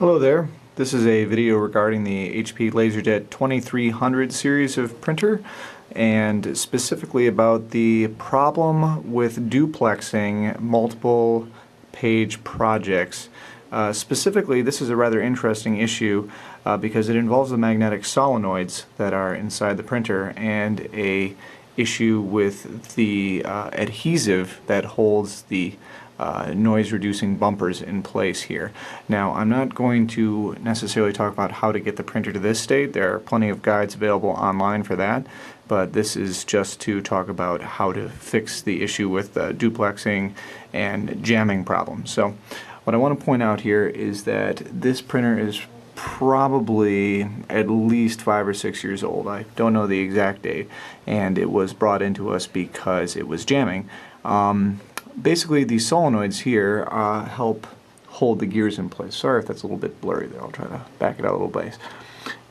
Hello there. This is a video regarding the HP LaserJet 2300 series of printer, and specifically about the problem with duplexing multiple page projects. Specifically, this is a rather interesting issue because it involves the magnetic solenoids that are inside the printer and a issue with the adhesive that holds the noise-reducing bumpers in place here. Now, I'm not going to necessarily talk about how to get the printer to this state. There are plenty of guides available online for that, but this is just to talk about how to fix the issue with duplexing and jamming problems. So, what I want to point out here is that this printer is probably at least 5 or 6 years old. I don't know the exact date, and it was brought into us because it was jamming. Basically, these solenoids here help hold the gears in place. Sorry if that's a little bit blurry there. I'll try to back it out a little bit.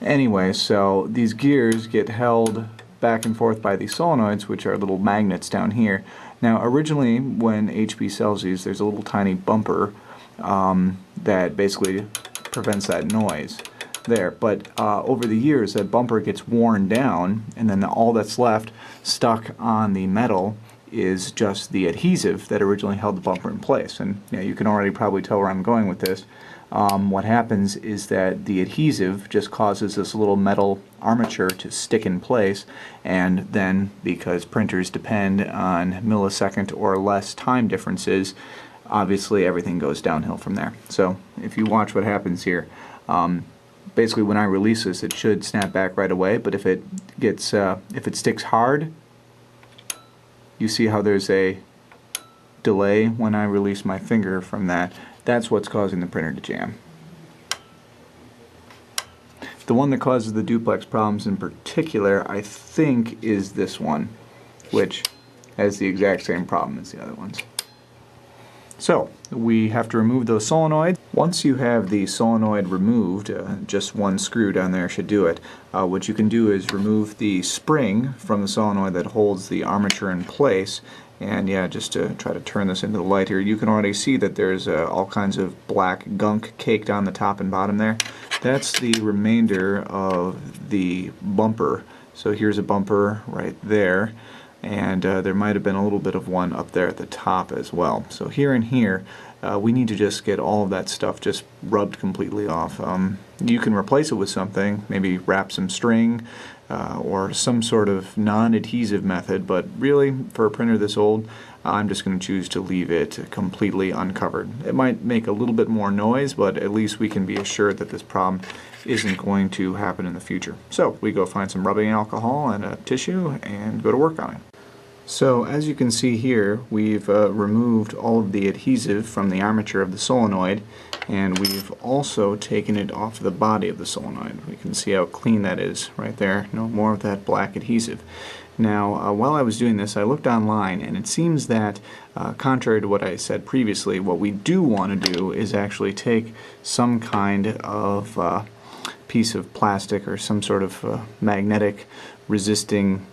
Anyway, so these gears get held back and forth by these solenoids, which are little magnets down here. Now, originally, when HP sells these, there's a little tiny bumper that basically prevents that noise there. But over the years, that bumper gets worn down, and then all that's left stuck on the metal is just the adhesive that originally held the bumper in place. And you can already probably tell where I'm going with this. What happens is that the adhesive just causes this little metal armature to stick in place, and then because printers depend on millisecond or less time differences, obviously everything goes downhill from there. So if you watch what happens here, basically when I release this, it should snap back right away, but if it sticks hard, you see how there's a delay when I release my finger from that. That's what's causing the printer to jam. The one that causes the duplex problems in particular, I think, is this one, which has the exact same problem as the other ones. So, we have to remove those solenoids. Once you have the solenoid removed, just one screw down there should do it. What you can do is remove the spring from the solenoid that holds the armature in place. And yeah, just to try to turn this into the light here, you can already see that there's all kinds of black gunk caked on the top and bottom there. That's the remainder of the bumper. So here's a bumper right there. And there might have been a little bit of one up there at the top as well. So here and here, we need to just get all of that stuff just rubbed completely off. You can replace it with something, maybe wrap some string or some sort of non-adhesive method, but really, for a printer this old, I'm just going to choose to leave it completely uncovered. It might make a little bit more noise, but at least we can be assured that this problem isn't going to happen in the future. So we go find some rubbing alcohol and a tissue and go to work on it. So as you can see here, we've removed all of the adhesive from the armature of the solenoid, and we've also taken it off the body of the solenoid. We can see how clean that is right there. No more of that black adhesive. Now, while I was doing this, I looked online, and it seems that, contrary to what I said previously, what we do want to do is actually take some kind of piece of plastic or some sort of magnetic resisting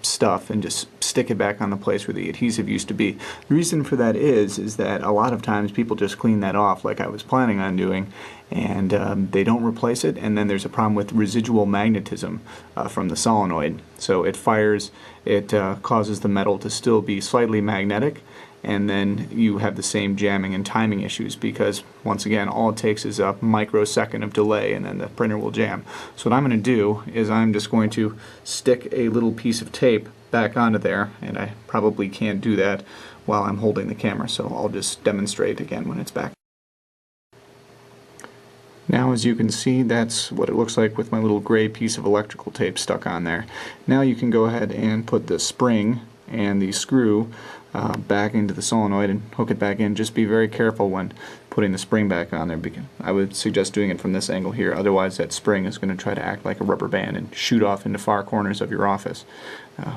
stuff and just stick it back on the place where the adhesive used to be. The reason for that is that a lot of times people just clean that off like I was planning on doing, and they don't replace it, and then there's a problem with residual magnetism from the solenoid. So it fires, it causes the metal to still be slightly magnetic, and then you have the same jamming and timing issues because, once again, all it takes is a microsecond of delay and then the printer will jam. So what I'm going to do is I'm just going to stick a little piece of tape back onto there, and I probably can't do that while I'm holding the camera, so I'll just demonstrate again when it's back. Now, as you can see, that's what it looks like with my little gray piece of electrical tape stuck on there. Now you can go ahead and put the spring and the screw back into the solenoid and hook it back in. Just be very careful when putting the spring back on there, because I would suggest doing it from this angle here, otherwise that spring is going to try to act like a rubber band and shoot off into far corners of your office,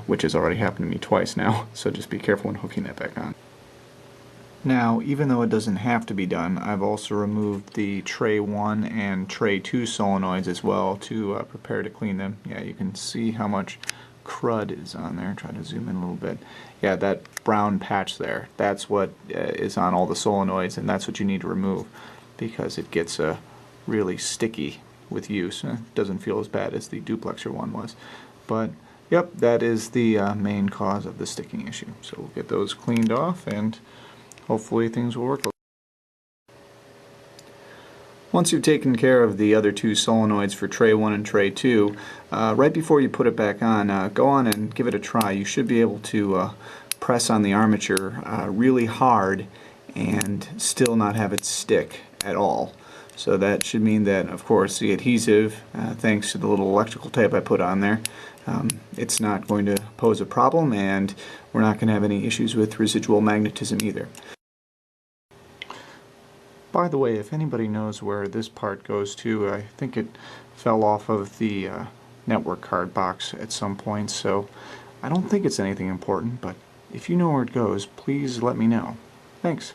which has already happened to me twice now, so just be careful when hooking that back on. Now, even though it doesn't have to be done, I've also removed the tray 1 and tray 2 solenoids as well to prepare to clean them. Yeah, you can see how much crud is on there. Try to zoom in a little bit. Yeah, that brown patch there, that's what is on all the solenoids, and that's what you need to remove because it gets really sticky with use. It doesn't feel as bad as the duplexer one was. But yep, that is the main cause of the sticking issue. So we'll get those cleaned off and hopefully things will work. Once you've taken care of the other two solenoids for tray 1 and tray 2, right before you put it back on, go on and give it a try. You should be able to press on the armature really hard and still not have it stick at all. So that should mean that, of course, the adhesive, thanks to the little electrical tape I put on there, it's not going to pose a problem, and we're not going to have any issues with residual magnetism either. By the way, if anybody knows where this part goes to, I think it fell off of the network card box at some point, so I don't think it's anything important, but if you know where it goes, please let me know. Thanks.